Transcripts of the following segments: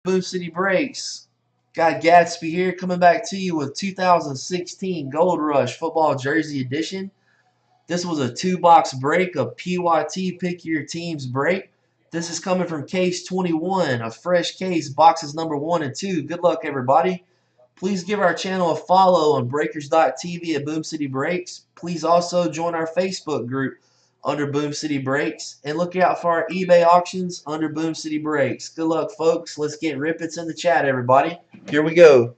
Boom City Breaks. Got Gatsby here coming back to you with 2016 Gold Rush Football Jersey Edition. This was a two-box break, a PYT Pick Your Teams break. This is coming from case 21, a fresh case, boxes number 1 and 2. Good luck, everybody. Please give our channel a follow on breakers.tv at Boom City Breaks. Please also join our Facebook group under Boom City Breaks, and look out for our eBay auctions under Boom City Breaks. Good luck, folks. Let's get rippets in the chat, everybody. Here we go.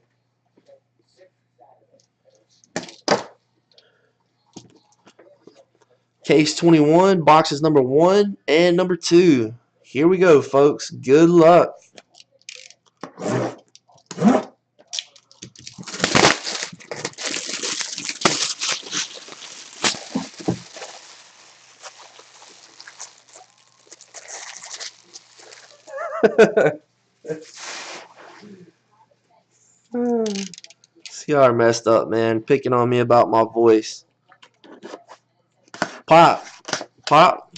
Case 21, boxes number 1 and number 2. Here we go, folks. Good luck. See how I messed up, man. Picking on me about my voice. Pop. Pop.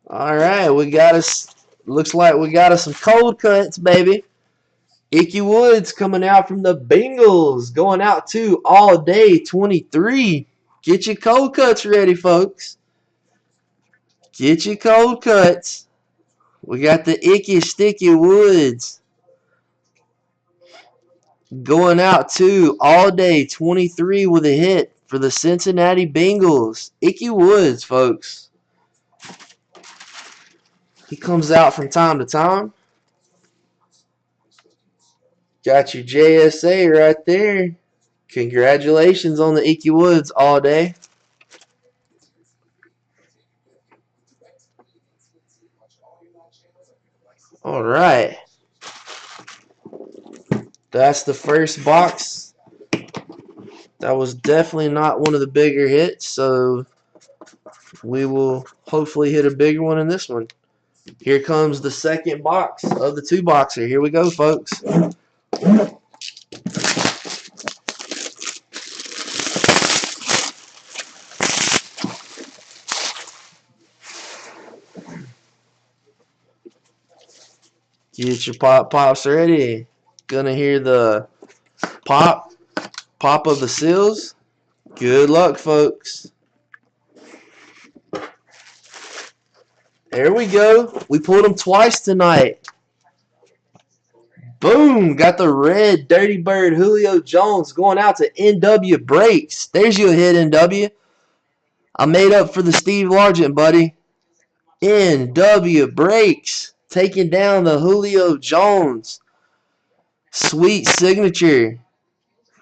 All right, we got us. Looks like we got us some cold cuts, baby. Ickey Woods coming out from the Bengals, going out to All Day 23. Get your cold cuts ready, folks. Get your cold cuts. We got the Ickey Sticky Woods going out to All Day 23 with a hit for the Cincinnati Bengals. Ickey Woods, folks. He comes out from time to time. Got your JSA right there. Congratulations on the Ickey Woods All Day. All right. That's the first box. That was definitely not one of the bigger hits, so we will hopefully hit a bigger one in this one. Here comes the second box of the two-boxer. Here we go, folks. Get your pops ready. Gonna hear the pop of the seals. Good luck, folks. There we go. We pulled them twice tonight. Boom! Got the red Dirty Bird Julio Jones going out to NW Breaks. There's your hit, NW. I made up for the Steve Largent, buddy. NW Breaks. Taking down the Julio Jones. Sweet signature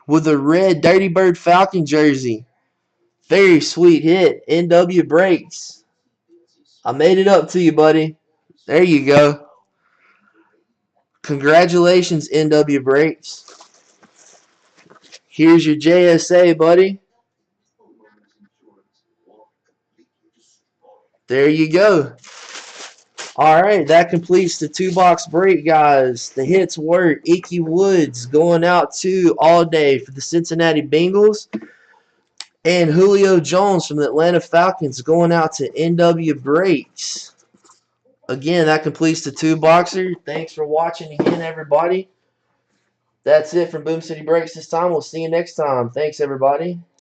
with the red Dirty Bird Falcon jersey. Very sweet hit. NW Breaks. I made it up to you, buddy. There you go. Congratulations, NW Breaks. Here's your JSA, buddy. There you go. All right, that completes the two-box break, guys. The hits were Ickey Woods going out to All Day for the Cincinnati Bengals, and Julio Jones from the Atlanta Falcons going out to NW Breaks. Again, that completes the two-boxer. Thanks for watching again, everybody. That's it from Boom City Breaks this time. We'll see you next time. Thanks, everybody.